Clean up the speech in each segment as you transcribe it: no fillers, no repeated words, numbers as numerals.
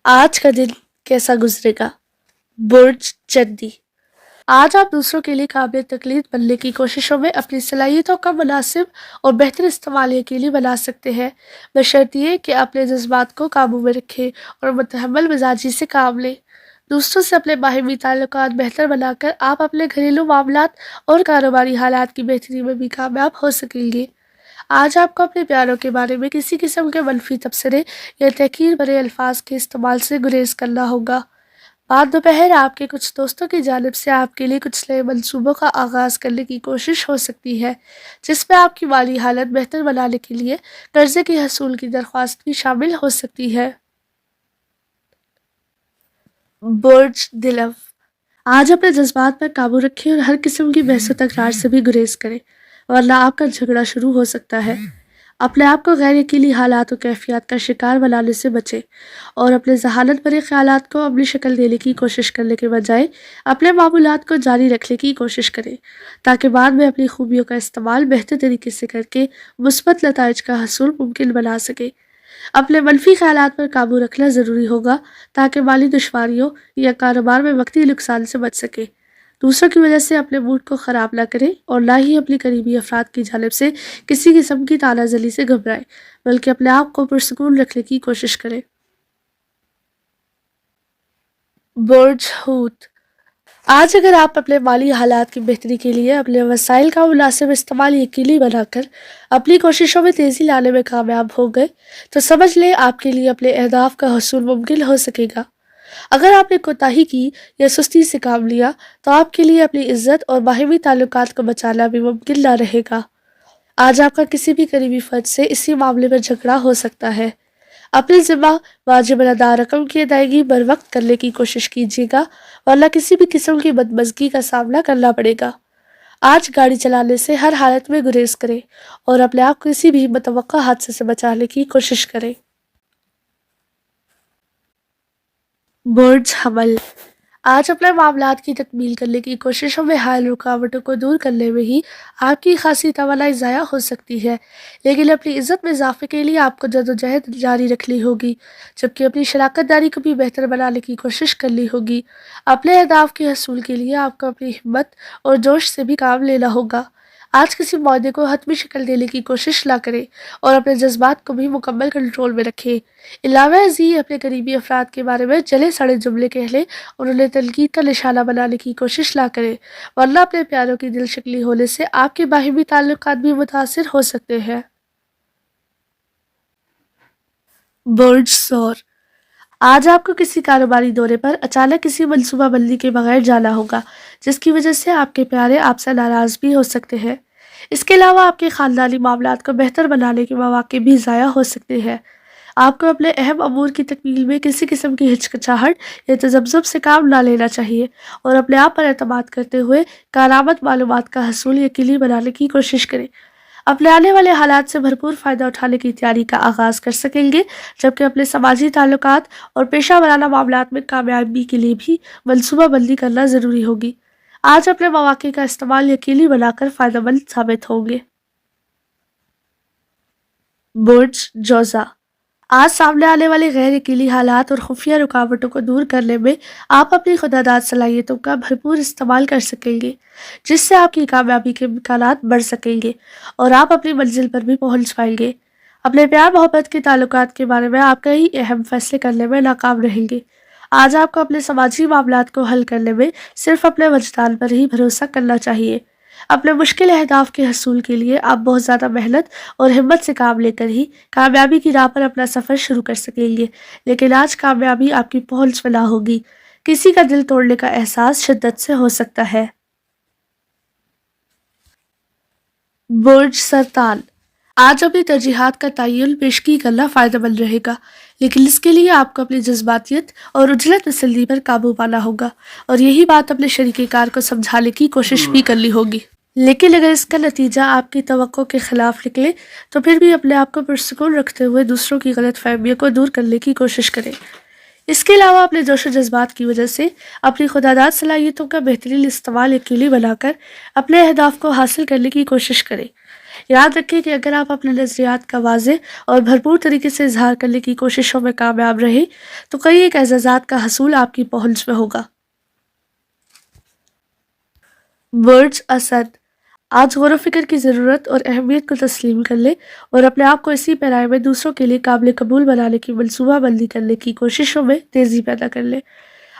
आज का दिन कैसा गुजरेगा? बुर्ज चंदी। आज आप दूसरों के लिए काबिल तकलीफ बनने की कोशिशों में अपनी सलाहियतों का मुनासिब और बेहतर इस्तेमाल यकीनी बना सकते हैं, बशर्ते कि अपने जज्बात को काबू में रखें और मुतहम्मल मिजाजी से काम लें। दूसरों से अपने बाहमी ताल्लुकात बेहतर बनाकर आप अपने घरेलू मामलात और कारोबारी हालात की बेहतरी में भी कामयाब हो सकेंगे। आज आपको अपने प्यारों के बारे में किसी किस्म के मनफी तबसरे या तहकीर भरे अल्फाज के इस्तेमाल से गुरेज करना होगा। बाद दोपहर आपके कुछ दोस्तों की जानिब से आपके लिए कुछ नए मंसूबों का आगाज़ करने की कोशिश हो सकती है, जिसमें आपकी माली हालत बेहतर बनाने के लिए कर्जे की हसूल की दरख्वास्त भी शामिल हो सकती है। बुर्ज दिलव। आज अपने जज्बात पर काबू रखें और हर किस्म की बहस तकरार से भी गुरेज करें, वरना आपका झगड़ा शुरू हो सकता है। अपने आप को गैर यकीनी हालात और कैफियत का शिकार बनाने से बचें और अपने जहालत भरे ख्यालात को अपनी शक्ल देने की कोशिश करने के बजाय अपने मामूलात को जारी रखने की कोशिश करें, ताकि बाद में अपनी खूबियों का इस्तेमाल बेहतर तरीके से करके मुस्बत नताइज का हसूल मुमकिन बना सके। अपने मनफी ख्यालात पर काबू रखना ज़रूरी होगा ताकि माली दुश्वारियों या कारोबार में वक्ती नुकसान से बच सके। दूसरों की वजह से अपने मूड को ख़राब ना करें और ना ही अपनी करीबी अफराद की जानिब से किसी किस्म की तानाजली से घबराएं, बल्कि अपने आप को पुरसकून रखने की कोशिश करें। बुर्ज हूत। आज अगर आप अपने माली हालात की बेहतरी के लिए अपने वसाइल का मुनासिब इस्तेमाल यकीनी बनाकर अपनी कोशिशों में तेज़ी लाने में कामयाब हो गए, तो समझ लें आपके लिए अपने अहदाफ का हसूल मुमकिन हो सकेगा। अगर आपने कोताही की या सुस्ती से काम लिया, तो आपके लिए अपनी इज्जत और बाहमी ताल्लुकात को बचाना भी मुमकिन ना रहेगा। आज आपका किसी भी करीबी फर्द से इसी मामले में झगड़ा हो सकता है। अपनी ज़िम्मा वाजिब अदा रकम की अदायगी बर वक्त करने की कोशिश कीजिएगा, वरना किसी भी किस्म की बदमज़गी का सामना करना पड़ेगा। आज गाड़ी चलाने से हर हालत में गुरेज करें और अपने आप को किसी भी मतवक्का हादसे से बचाने की कोशिश करें। बुर्ज हमल। आज अपने मामलात की तकमील करने की कोशिशों में हाल रुकावटों को दूर करने में ही आपकी खासी तवानाई ज़ाया हो सकती है, लेकिन अपनी इज्जत में इजाफे के लिए आपको जदोजहद जारी रखनी होगी, जबकि अपनी शराकत दारी को भी बेहतर बनाने की कोशिश करनी होगी। अपने अहदाफ के हसूल के लिए आपको अपनी हिम्मत और जोश से भी काम लेना होगा। आज किसी मुद्दे को हतमी शक्ल देने की कोशिश ना करें और अपने जज्बात को भी मुकम्मल कंट्रोल में रखें। अलावा अज़ीज़ अपने करीबी अफराद के बारे में जले सड़े जुमले कह लें और उन्हें तनकीद का निशाना बनाने की कोशिश ना करें, वरना अपने प्यारों की दिल शक्ली होने से आपके बाहिमी ताल्लुकात भी मुतासिर हो सकते हैं। बुर्ज सौर। आज आपको किसी कारोबारी दौरे पर अचानक किसी मनसूबा बंदी के बगैर जाना होगा, जिसकी वजह से आपके प्यारे आपसे नाराज़ भी हो सकते हैं। इसके अलावा आपके ख़ानदानी मामलात को बेहतर बनाने के मौके भी ज़ाया हो सकते हैं। आपको अपने अहम अमूर की तकमील में किसी किस्म की हिचकिचाहट या तजब्जुब से काम ना लेना चाहिए और अपने आप पर एतमाद करते हुए कारामद मालूमात का हसूल यकीनी बनाने की कोशिश करें। अपने आने वाले हालात से भरपूर फ़ायदा उठाने की तैयारी का आगाज़ कर सकेंगे, जबकि अपने समाजी ताल्लुकात और पेशा वराना मामलात में कामयाबी के लिए भी मनसूबा बंदी करना ज़रूरी होगी। आज अपने मौके का इस्तेमाल यकीनी बनाकर फ़ायदेमंद साबित होंगे। बुर्ज जोज़ा। आज सामने आने वाले गैर यकीनी हालात और खुफिया रुकावटों को दूर करने में आप अपनी खुदादाद सलाहियतों का भरपूर इस्तेमाल कर सकेंगे, जिससे आपकी कामयाबी के इम्कानात बढ़ सकेंगे और आप अपनी मंजिल पर भी पहुंच पाएंगे। अपने प्यार मोहब्बत के ताल्लुकात के बारे में आप कई अहम फैसले करने में नाकाम रहेंगे। आज आपको अपने समाजी मामलात को हल करने में सिर्फ अपने वजदान पर ही भरोसा करना चाहिए। अपने मुश्किल अहदाफ के हसूल के लिए आप बहुत ज़्यादा मेहनत और हिम्मत से काम लेकर ही कामयाबी की राह पर अपना सफ़र शुरू कर सकेंगे, लेकिन आज कामयाबी आपकी पहुंच में ना होगी। किसी का दिल तोड़ने का एहसास शिद्दत से हो सकता है। बुर्ज सरतान। आज अपनी तरजीहात का तयन पेशगी करना फ़ायदेमंद रहेगा, लेकिन इसके लिए आपको अपनी जज्बातियत और उजलत तसल्ली पर काबू पाना होगा और यही बात अपने शरीके कार को समझाने की कोशिश भी करनी होगी। लेकिन अगर इसका नतीजा आपकी तवक्को के खिलाफ निकले, तो फिर भी अपने आप को पुरसुकून रखते हुए दूसरों की गलत फहमियों को दूर करने की कोशिश करें। इसके अलावा अपने जोश और जज्बात की वजह से अपनी खुदादाद सलाहियतों का बेहतरीन इस्तेमाल यकीनी बनाकर अपने अहदाफ को हासिल करने की कोशिश करें। याद रखिए कि अगर आप अपने नज़रियात का वाज़ेह और भरपूर तरीके से इजहार करने की कोशिशों में कामयाब रहे तो कई एक एजाज़ात का हसूल आपकी पहुंच में होगा। वर्ड्स असद। आज गौर फिक्र की ज़रूरत और अहमियत को तस्लीम कर ले और अपने आप को इसी पैराए में दूसरों के लिए काबिल कबूल बनाने की मनसूबाबंदी करने की कोशिशों में तेज़ी पैदा कर ले।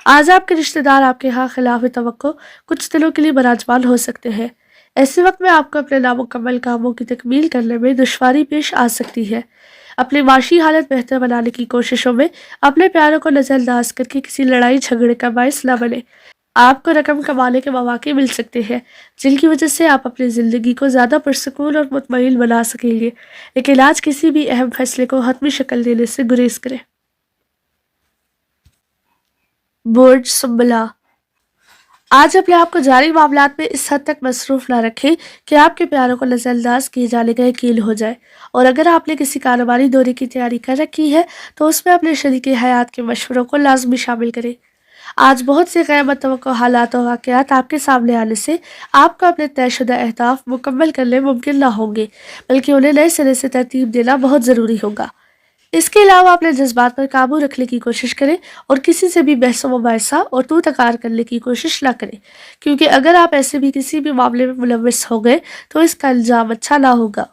आज आपके रिश्तेदार आपके यहाँ खिलाफ तवक्को कुछ दिनों के लिए बराजमान हो सकते हैं। ऐसे वक्त में आपको अपने नामुकम्मल कामों की तकमील करने में दुश्वारी पेश आ सकती है। अपनी माशी हालत बेहतर बनाने की कोशिशों में अपने प्यारों को नज़रअंदाज करके किसी लड़ाई झगड़े का बायस न बने। आपको रकम कमाने के मौके मिल सकते हैं जिनकी वजह से आप अपनी ज़िंदगी को ज़्यादा पुरसकून और मुतमईन बना सकेंगे, लेकिन आज किसी भी अहम फैसले को हतमी शक्ल देने से गुरेज करें। बोर्ड संभला। आज अपने आप को जारी मामलात में इस हद तक मसरूफ ना रखें कि आपके प्यारों को नज़रअंदाज किए जाने का यकीन हो जाए, और अगर आपने किसी कारोबारी दौरे की तैयारी कर रखी है तो उसमें अपने शरीक हयात के मशवरों को लाजमी शामिल करें। आज बहुत से गैर मुतवक्को हालात और वाक़यात आपके सामने आने से आपको अपने तयशुदा अहदाफ मुकम्मल करने मुमकिन ना होंगे, बल्कि उन्हें नए सिरे से तरतीब देना बहुत ज़रूरी होगा। इसके अलावा अपने जज्बात पर काबू रखने की कोशिश करें और किसी से भी बहस मुबाहिसा और तू तकार करने की कोशिश ना करें, क्योंकि अगर आप ऐसे भी किसी भी मामले में मुलव्वस हो गए तो इसका अंजाम अच्छा ना होगा।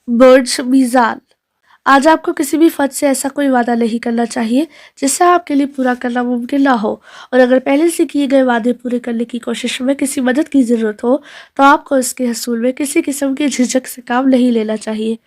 बर्ड्स मीज़ान। आज आपको किसी भी फर्द से ऐसा कोई वादा नहीं करना चाहिए जिससे आपके लिए पूरा करना मुमकिन ना हो, और अगर पहले से किए गए वादे पूरे करने की कोशिश में किसी मदद की ज़रूरत हो तो आपको इसके हसूल में किसी किस्म की झिझक से काम नहीं लेना चाहिए।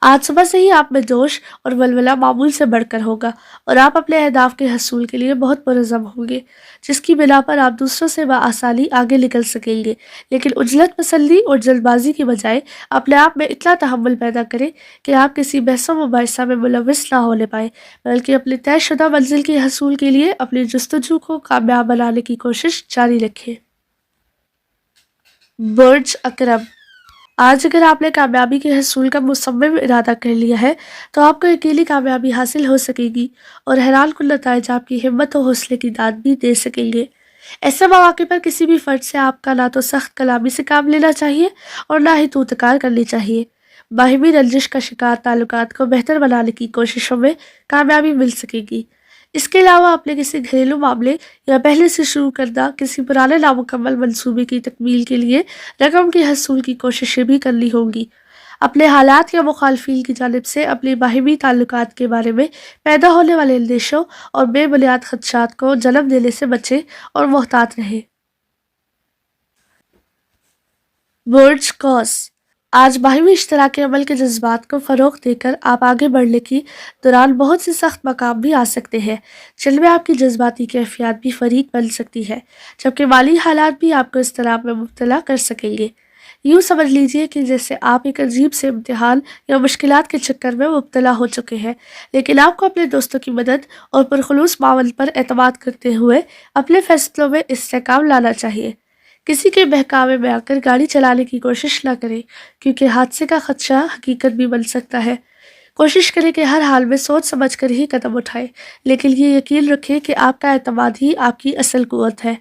आज सुबह से ही आप में जोश और वलवला मामूल से बढ़कर होगा और आप अपने अहदाफ के हसूल के लिए बहुत पुरज़म होंगे, जिसकी बिना पर आप दूसरों से बआसानी आगे निकल सकेंगे। लेकिन उजलत पसंदी और जल्दबाजी की बजाय अपने आप में इतना तहम्मुल पैदा करें कि आप किसी बहस मुबाहिसा में मुलव्वस ना होने पाए, बल्कि अपनी तयशुदा मंजिल के हसूल के लिए अपनी जस्तजू को कामयाब बनाने की कोशिश जारी रखें। बर्ज अकरम। आज अगर आपने कामयाबी के हसूल का मुसम्मिम इरादा कर लिया है तो आपको अकेली कामयाबी हासिल हो सकेगी और हैरान कुन नताइज आपकी हिम्मत और हौसले की दाद भी दे सकेंगे। ऐसे मौके पर किसी भी फर्द से आपका ना तो सख्त कलामी से काम लेना चाहिए और ना ही तूतकार करनी चाहिए। बाहिमी रंजिश का शिकार ताल्लुकात को बेहतर बनाने की कोशिशों में कामयाबी मिल सकेगी। इसके अलावा अपने किसी घरेलू मामले या पहले से शुरू करदा किसी पुराने नामुकम्मल मंसूबे की तकमील के लिए रकम के हसूल की कोशिशें भी करनी होंगी। अपने हालात या मुखालफिन की जानिब से अपने बाहिमी ताल्लुकात के बारे में पैदा होने वाले अंदेशों और बेबुनियाद खदशात को जन्म देने से बचें और मोहतात रहें। Words cause. आज बाहिमी इश्तराकी अमल के जज्बात को फ़रोग़ देकर आप आगे बढ़ने की दौरान बहुत से सख्त मकाम भी आ सकते हैं जिनमें आपकी जज्बाती कैफियत भी फरीक बन सकती है, जबकि माली हालात भी आपको इस तरह में मुब्तला कर सकेंगे। यूँ समझ लीजिए कि जैसे आप एक अजीब से इम्तिहान या मुश्किलात के चक्कर में मुब्तला हो चुके हैं, लेकिन आपको अपने दोस्तों की मदद और पुरखुलूस मावन पर एतमाद करते हुए अपने फैसलों में इस्तेहकाम लाना चाहिए। किसी के बहकावे में आकर गाड़ी चलाने की कोशिश ना करें, क्योंकि हादसे का खदशा हकीकत भी बन सकता है। कोशिश करें कि हर हाल में सोच समझ कर ही कदम उठाएं, लेकिन ये यकीन रखें कि आपका एतमाद ही आपकी असल कुव्वत है।